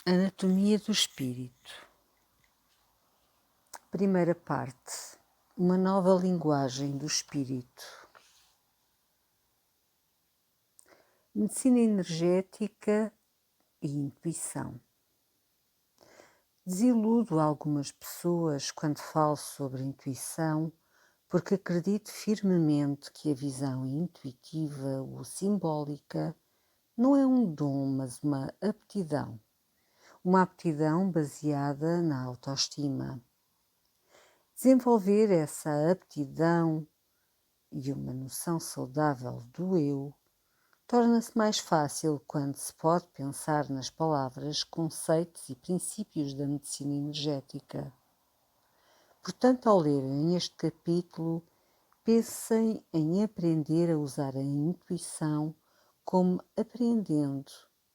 Anatomia do espírito. Primeira parte. Uma nova linguagem do espírito. Medicina energética e intuição. Desiludo algumas pessoas quando falo sobre intuição, porque acredito firmemente que a visão intuitiva ou simbólica não é um dom, mas uma aptidão. Uma aptidão baseada na autoestima. Desenvolver essa aptidão e uma noção saudável do eu torna-se mais fácil quando se pode pensar nas palavras, conceitos e princípios da medicina energética. Portanto, ao lerem este capítulo, pensem em aprender a usar a intuição como aprendendo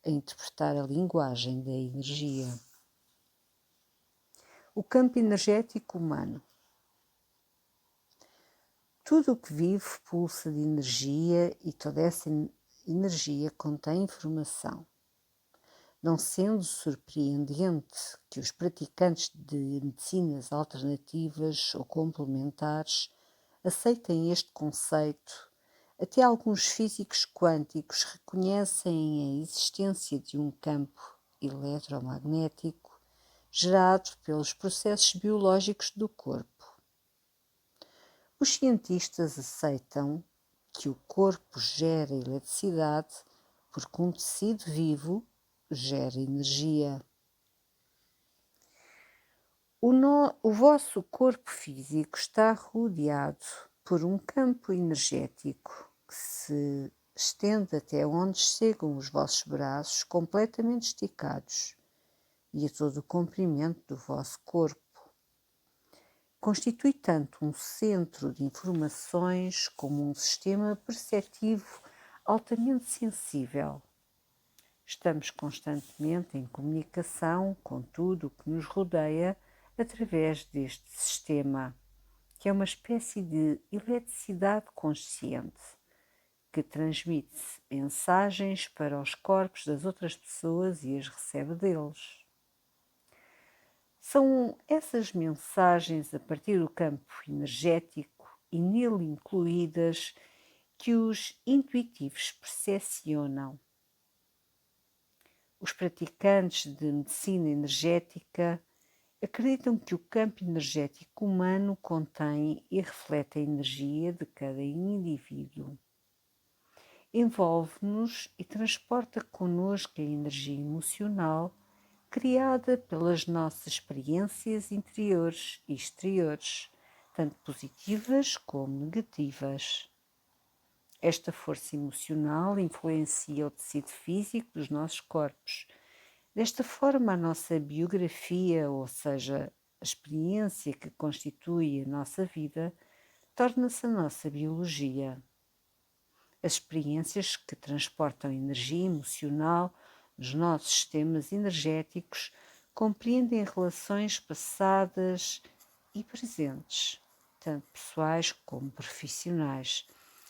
a interpretar a linguagem da energia. O campo energético humano. Tudo o que vive pulsa de energia e toda essa energia contém informação. Não sendo surpreendente que os praticantes de medicinas alternativas ou complementares aceitem este conceito, até alguns físicos quânticos reconhecem a existência de um campo eletromagnético gerado pelos processos biológicos do corpo. Os cientistas aceitam que o corpo gera eletricidade porque um tecido vivo gera energia. O vosso corpo físico está rodeado por um campo energético que se estende até onde chegam os vossos braços completamente esticados e a todo o comprimento do vosso corpo. Constitui tanto um centro de informações como um sistema perceptivo altamente sensível. Estamos constantemente em comunicação com tudo o que nos rodeia através deste sistema, que é uma espécie de eletricidade consciente, que transmite mensagens para os corpos das outras pessoas e as recebe deles. São essas mensagens a partir do campo energético e nele incluídas que os intuitivos percepcionam. Os praticantes de medicina energética acreditam que o campo energético humano contém e reflete a energia de cada indivíduo. Envolve-nos e transporta connosco a energia emocional criada pelas nossas experiências interiores e exteriores, tanto positivas como negativas. Esta força emocional influencia o tecido físico dos nossos corpos. Desta forma, a nossa biografia, ou seja, a experiência que constitui a nossa vida, torna-se a nossa biologia. As experiências que transportam energia emocional nos nossos sistemas energéticos compreendem relações passadas e presentes, tanto pessoais como profissionais,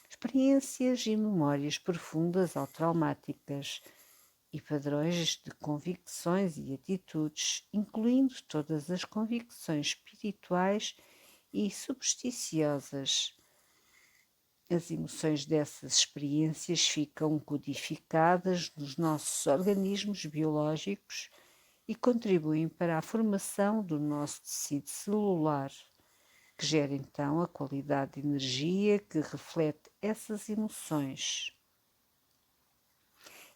experiências e memórias profundas ou traumáticas e padrões de convicções e atitudes, incluindo todas as convicções espirituais e supersticiosas. As emoções dessas experiências ficam codificadas nos nossos organismos biológicos e contribuem para a formação do nosso tecido celular, que gera então a qualidade de energia que reflete essas emoções.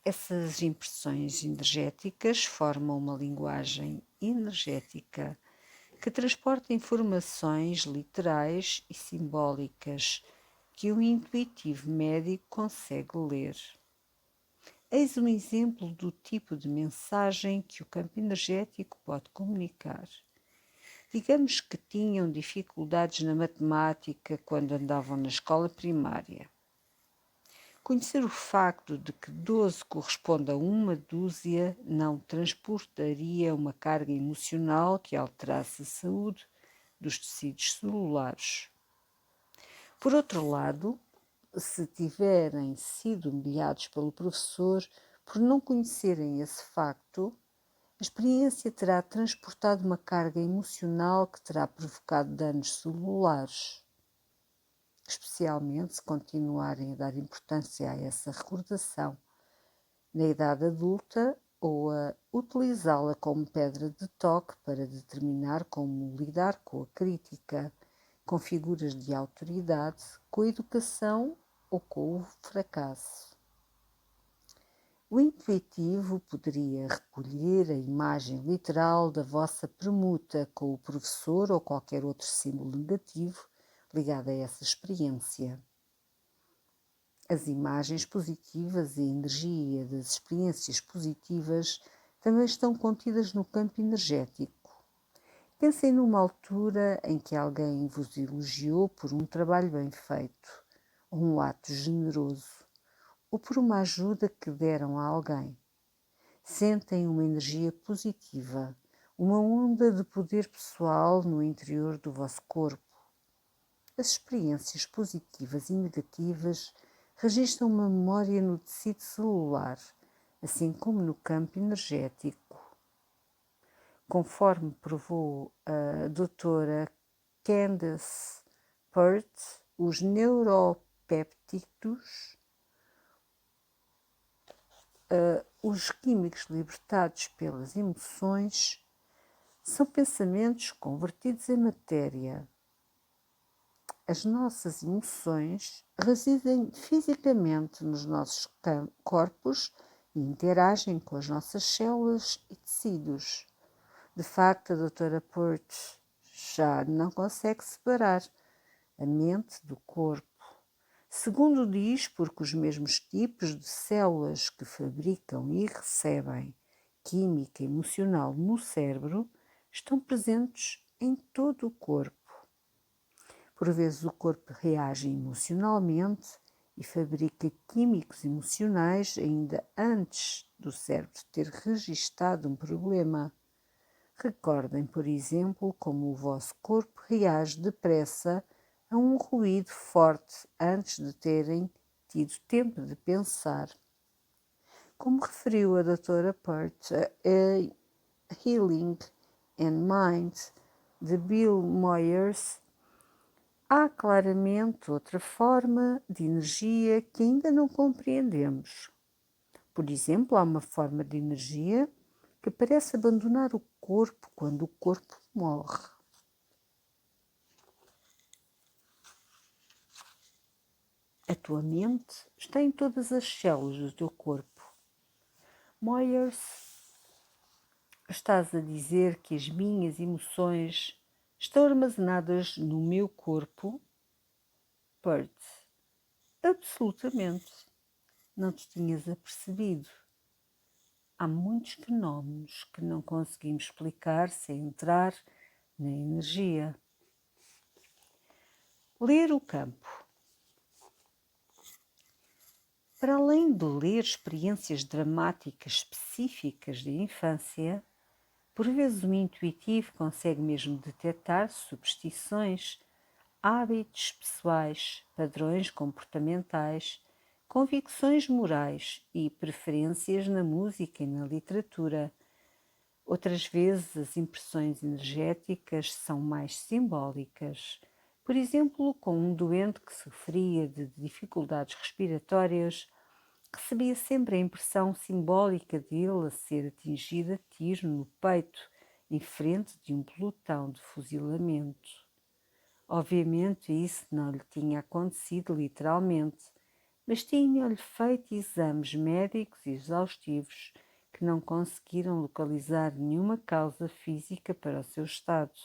Essas impressões energéticas formam uma linguagem energética que transporta informações literais e simbólicas que o intuitivo médico consegue ler. Eis um exemplo do tipo de mensagem que o campo energético pode comunicar. Digamos que tinham dificuldades na matemática quando andavam na escola primária. Conhecer o facto de que 12 corresponde a uma dúzia não transportaria uma carga emocional que alterasse a saúde dos tecidos celulares. Por outro lado, se tiverem sido humilhados pelo professor por não conhecerem esse facto, A experiência terá transportado uma carga emocional que terá provocado danos celulares, especialmente se continuarem a dar importância a essa recordação na idade adulta ou a utilizá-la como pedra de toque para determinar como lidar com a crítica, com figuras de autoridade, com a educação ou com o fracasso. O intuitivo poderia recolher a imagem literal da vossa permuta com o professor ou qualquer outro símbolo negativo ligado a essa experiência. As imagens positivas e a energia das experiências positivas também estão contidas no campo energético. Pensem numa altura em que alguém vos elogiou por um trabalho bem feito, ou um ato generoso, ou por uma ajuda que deram a alguém. Sentem uma energia positiva, uma onda de poder pessoal no interior do vosso corpo. As experiências positivas e negativas registram uma memória no tecido celular, assim como no campo energético. Conforme provou a doutora Candace Pert, os neuropéptidos, os químicos libertados pelas emoções, são pensamentos convertidos em matéria. As nossas emoções residem fisicamente nos nossos corpos e interagem com as nossas células e tecidos. De facto, a doutora Pert já não consegue separar a mente do corpo. Segundo diz, porque os mesmos tipos de células que fabricam e recebem química emocional no cérebro estão presentes em todo o corpo. Por vezes o corpo reage emocionalmente e fabrica químicos emocionais ainda antes do cérebro ter registado um problema. Recordem, por exemplo, como o vosso corpo reage depressa a um ruído forte antes de terem tido tempo de pensar. Como referiu a doutora Pert, a Healing and Mind de Bill Moyers, há claramente outra forma de energia que ainda não compreendemos. Por exemplo, há uma forma de energia que parece abandonar o corpo quando o corpo morre. A tua mente está em todas as células do teu corpo. Moyers, estás a dizer que as minhas emoções estão armazenadas no meu corpo? Pert, absolutamente. Não te tinhas apercebido. Há muitos fenómenos que não conseguimos explicar sem entrar na energia. Ler o campo. Para além de ler experiências dramáticas específicas da infância, por vezes o intuitivo consegue mesmo detectar superstições, hábitos pessoais, padrões comportamentais, convicções morais e preferências na música e na literatura. Outras vezes as impressões energéticas são mais simbólicas. Por exemplo, com um doente que sofria de dificuldades respiratórias, recebia sempre a impressão simbólica dele a ser atingido a tiro no peito, em frente de um pelotão de fuzilamento. Obviamente isso não lhe tinha acontecido literalmente, mas tinham-lhe feito exames médicos exaustivos que não conseguiram localizar nenhuma causa física para o seu estado.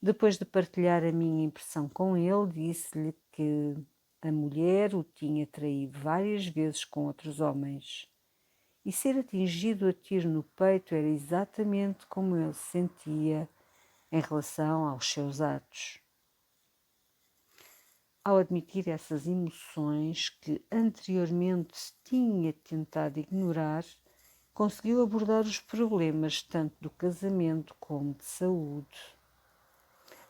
Depois de partilhar a minha impressão com ele, disse-lhe que a mulher o tinha traído várias vezes com outros homens. E ser atingido a tiro no peito era exatamente como ele se sentia em relação aos seus atos. Ao admitir essas emoções que anteriormente tinha tentado ignorar, conseguiu abordar os problemas tanto do casamento como de saúde.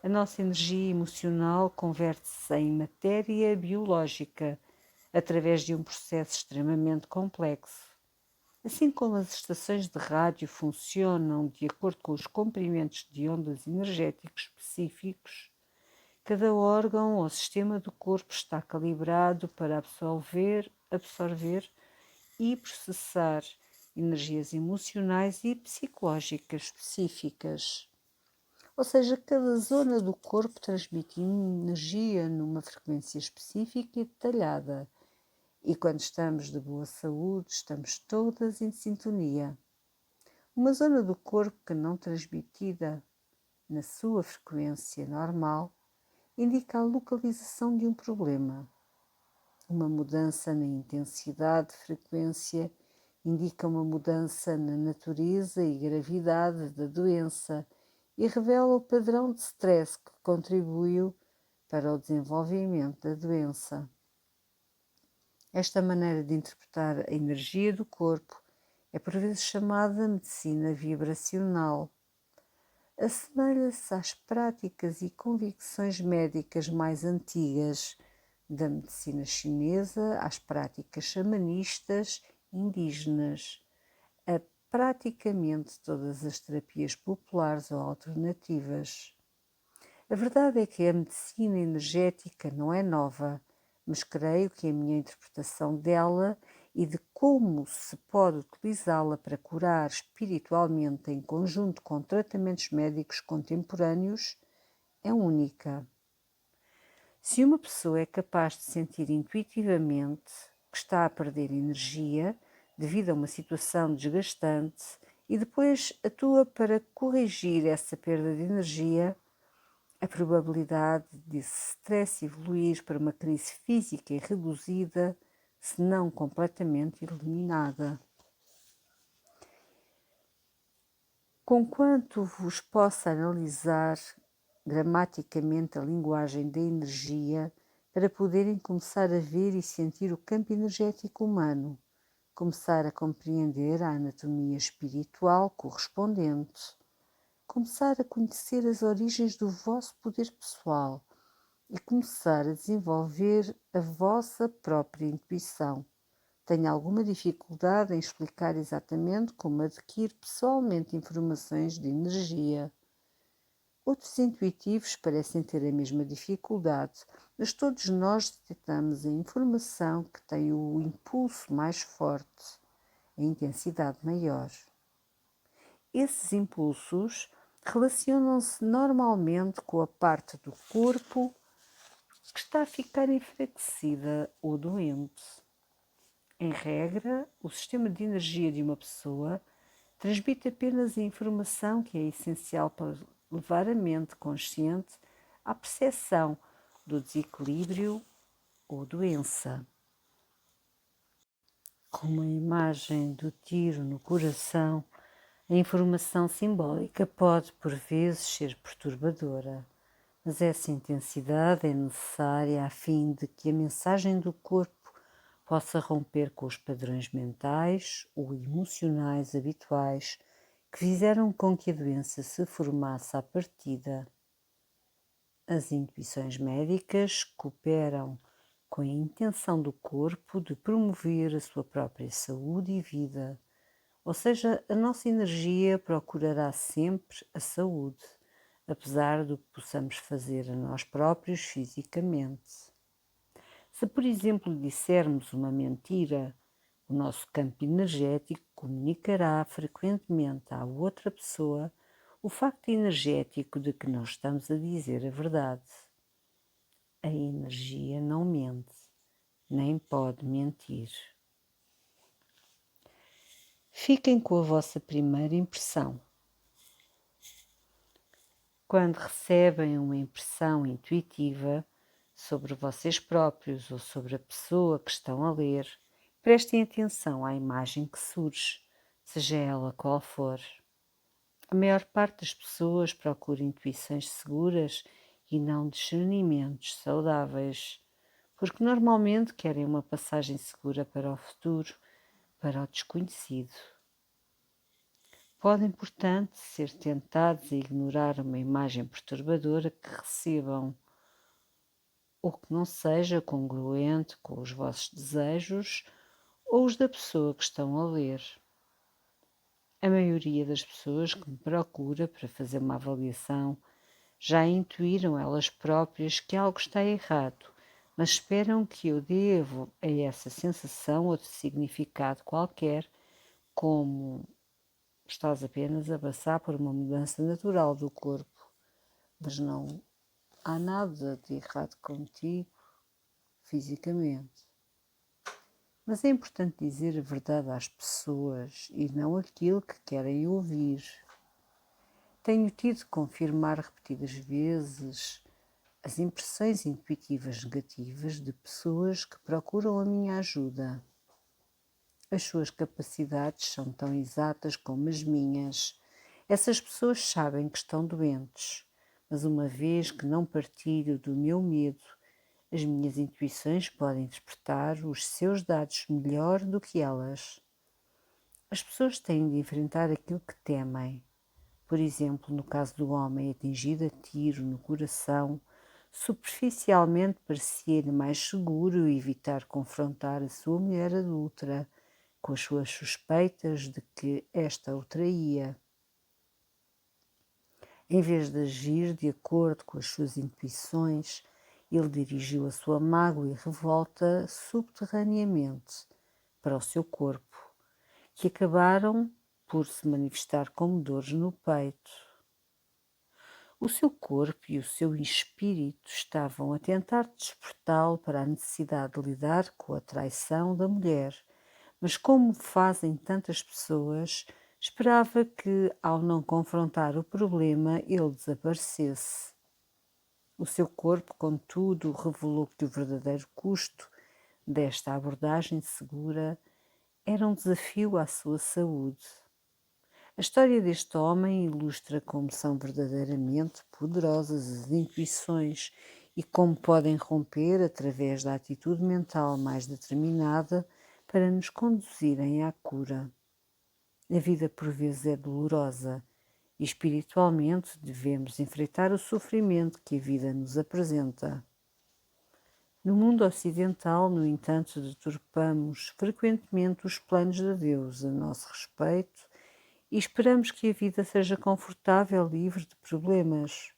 A nossa energia emocional converte-se em matéria biológica através de um processo extremamente complexo. Assim como as estações de rádio funcionam de acordo com os comprimentos de ondas energéticos específicos, cada órgão ou sistema do corpo está calibrado para absorver e processar energias emocionais e psicológicas específicas. Ou seja, cada zona do corpo transmite energia numa frequência específica e detalhada. E quando estamos de boa saúde, estamos todas em sintonia. Uma zona do corpo que não transmitida na sua frequência normal indica a localização de um problema. Uma mudança na intensidade de frequência indica uma mudança na natureza e gravidade da doença e revela o padrão de stress que contribuiu para o desenvolvimento da doença. Esta maneira de interpretar a energia do corpo é por vezes chamada medicina vibracional. Assemelha-se às práticas e convicções médicas mais antigas, da medicina chinesa às práticas xamanistas indígenas, a praticamente todas as terapias populares ou alternativas. A verdade é que a medicina energética não é nova, mas creio que a minha interpretação dela e de como se pode utilizá-la para curar espiritualmente em conjunto com tratamentos médicos contemporâneos é única. Se uma pessoa é capaz de sentir intuitivamente que está a perder energia devido a uma situação desgastante e depois atua para corrigir essa perda de energia, a probabilidade desse stress evoluir para uma crise física é reduzida, se não completamente eliminada. Conquanto vos possa analisar gramaticamente a linguagem da energia para poderem começar a ver e sentir o campo energético humano, começar a compreender a anatomia espiritual correspondente, começar a conhecer as origens do vosso poder pessoal e começar a desenvolver a vossa própria intuição. Tenho alguma dificuldade em explicar exatamente como adquirir pessoalmente informações de energia. Outros intuitivos parecem ter a mesma dificuldade, mas todos nós detectamos a informação que tem o impulso mais forte, a intensidade maior. Esses impulsos relacionam-se normalmente com a parte do corpo que está a ficar enfraquecida ou doente. Em regra, o sistema de energia de uma pessoa transmite apenas a informação que é essencial para levar a mente consciente à percepção do desequilíbrio ou doença. Como a imagem do tiro no coração, a informação simbólica pode, por vezes, ser perturbadora, mas essa intensidade é necessária a fim de que a mensagem do corpo possa romper com os padrões mentais ou emocionais habituais que fizeram com que a doença se formasse à partida. As intuições médicas cooperam com a intenção do corpo de promover a sua própria saúde e vida, ou seja, a nossa energia procurará sempre a saúde, apesar do que possamos fazer a nós próprios fisicamente. Se, por exemplo, dissermos uma mentira, o nosso campo energético comunicará frequentemente à outra pessoa o facto energético de que nós estamos a dizer a verdade. A energia não mente, nem pode mentir. Fiquem com a vossa primeira impressão. Quando recebem uma impressão intuitiva sobre vocês próprios ou sobre a pessoa que estão a ler, prestem atenção à imagem que surge, seja ela qual for. A maior parte das pessoas procura intuições seguras e não discernimentos saudáveis, porque normalmente querem uma passagem segura para o futuro, para o desconhecido. Podem, portanto, ser tentados a ignorar uma imagem perturbadora que recebam, ou que não seja congruente com os vossos desejos ou os da pessoa que estão a ler. A maioria das pessoas que me procura para fazer uma avaliação já intuíram elas próprias que algo está errado, mas esperam que eu devo a essa sensação outro significado qualquer, como estás apenas a passar por uma mudança natural do corpo, mas não há nada de errado contigo fisicamente. Mas é importante dizer a verdade às pessoas e não aquilo que querem ouvir. Tenho tido de confirmar repetidas vezes as impressões intuitivas negativas de pessoas que procuram a minha ajuda. As suas capacidades são tão exatas como as minhas. Essas pessoas sabem que estão doentes, mas uma vez que não partilho do meu medo, as minhas intuições podem interpretar os seus dados melhor do que elas. As pessoas têm de enfrentar aquilo que temem. Por exemplo, no caso do homem atingido a tiro no coração, superficialmente parecia-lhe mais seguro evitar confrontar a sua mulher adúltera com as suas suspeitas de que esta o traía. Em vez de agir de acordo com as suas intuições, ele dirigiu a sua mágoa e revolta subterraneamente para o seu corpo, que acabaram por se manifestar como dores no peito. O seu corpo e o seu espírito estavam a tentar despertá-lo para a necessidade de lidar com a traição da mulher, mas como fazem tantas pessoas, esperava que, ao não confrontar o problema, ele desaparecesse. O seu corpo, contudo, revelou que o verdadeiro custo desta abordagem segura era um desafio à sua saúde. A história deste homem ilustra como são verdadeiramente poderosas as intuições e como podem romper através da atitude mental mais determinada para nos conduzirem à cura. A vida por vezes é dolorosa e espiritualmente devemos enfrentar o sofrimento que a vida nos apresenta. No mundo ocidental, no entanto, deturpamos frequentemente os planos de Deus a nosso respeito e esperamos que a vida seja confortável, livre de problemas.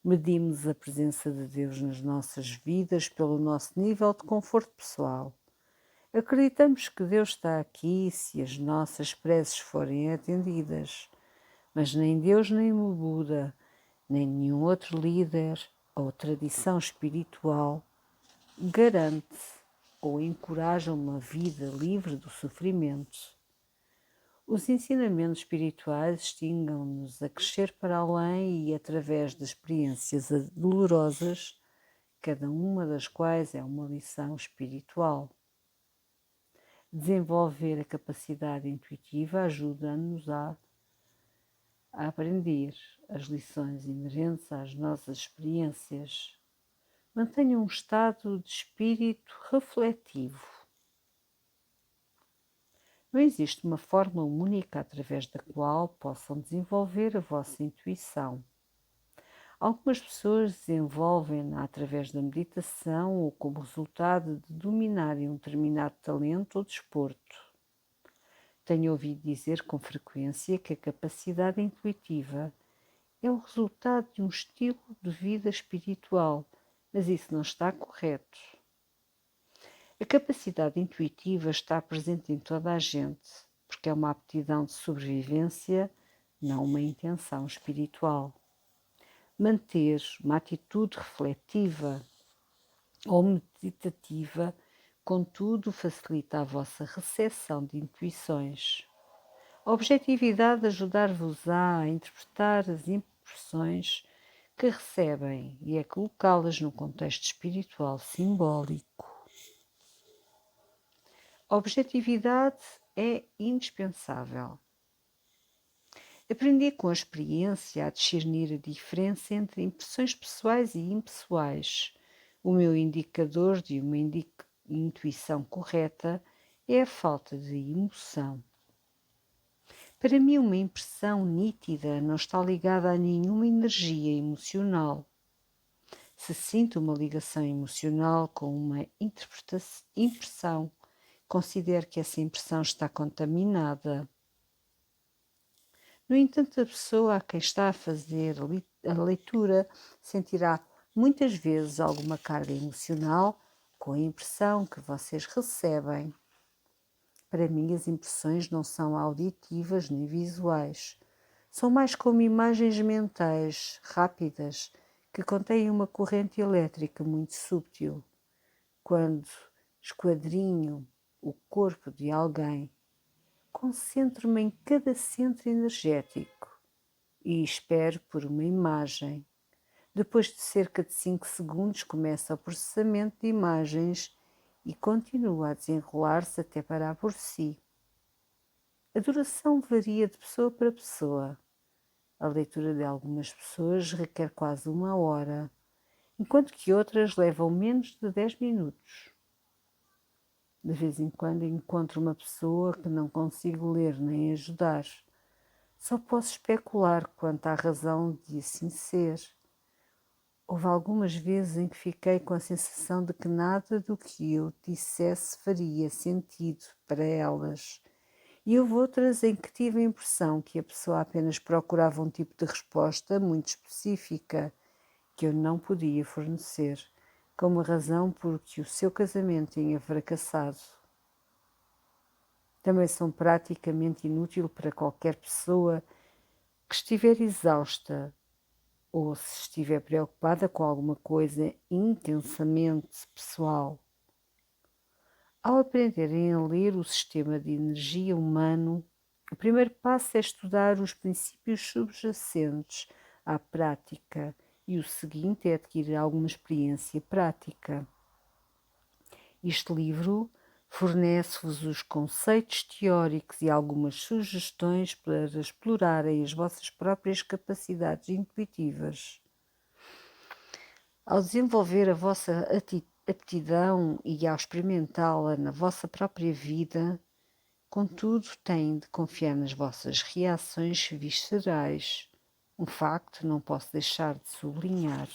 Medimos a presença de Deus nas nossas vidas pelo nosso nível de conforto pessoal. Acreditamos que Deus está aqui se as nossas preces forem atendidas, mas nem Deus, nem o Buda, nem nenhum outro líder ou tradição espiritual garante ou encoraja uma vida livre do sofrimento. Os ensinamentos espirituais instigam-nos a crescer para além e através de experiências dolorosas, cada uma das quais é uma lição espiritual. Desenvolver a capacidade intuitiva ajuda-nos a aprender as lições inerentes às nossas experiências. Mantenha um estado de espírito refletivo. Não existe uma fórmula única através da qual possam desenvolver a vossa intuição. Algumas pessoas desenvolvem-na através da meditação ou como resultado de dominarem um determinado talento ou desporto. Tenho ouvido dizer com frequência que a capacidade intuitiva é o resultado de um estilo de vida espiritual, mas isso não está correto. A capacidade intuitiva está presente em toda a gente, porque é uma aptidão de sobrevivência, não uma intenção espiritual. Manter uma atitude refletiva ou meditativa, contudo, facilita a vossa recepção de intuições. A objetividade ajudar-vos a interpretar as impressões que recebem e a colocá-las no contexto espiritual simbólico. A objetividade é indispensável. Aprender com a experiência a discernir a diferença entre impressões pessoais e impessoais. O meu indicador de uma intuição correta é a falta de emoção. Para mim, uma impressão nítida não está ligada a nenhuma energia emocional. Se sinto uma ligação emocional com uma impressão, considero que essa impressão está contaminada. No entanto, a pessoa a quem está a fazer a leitura sentirá muitas vezes alguma carga emocional com a impressão que vocês recebem. Para mim, as impressões não são auditivas nem visuais. São mais como imagens mentais, rápidas, que contêm uma corrente elétrica muito subtil. Quando esquadrinho o corpo de alguém, concentro-me em cada centro energético e espero por uma imagem. Depois de cerca de 5 segundos começa o processamento de imagens e continua a desenrolar-se até parar por si. A duração varia de pessoa para pessoa. A leitura de algumas pessoas requer quase 1 hora, enquanto que outras levam menos de 10 minutos. De vez em quando encontro uma pessoa que não consigo ler nem ajudar. Só posso especular quanto à razão de assim ser. Houve algumas vezes em que fiquei com a sensação de que nada do que eu dissesse faria sentido para elas. E houve outras em que tive a impressão que a pessoa apenas procurava um tipo de resposta muito específica que eu não podia fornecer, como a razão por que o seu casamento tinha fracassado. Também são praticamente inútil para qualquer pessoa que estiver exausta ou se estiver preocupada com alguma coisa intensamente pessoal. Ao aprenderem a ler o sistema de energia humano, o primeiro passo é estudar os princípios subjacentes à prática e o seguinte é adquirir alguma experiência prática. Este livro fornece-vos os conceitos teóricos e algumas sugestões para explorarem as vossas próprias capacidades intuitivas. Ao desenvolver a vossa aptidão e ao experimentá-la na vossa própria vida, contudo, têm de confiar nas vossas reações viscerais, um facto não posso deixar de sublinhar.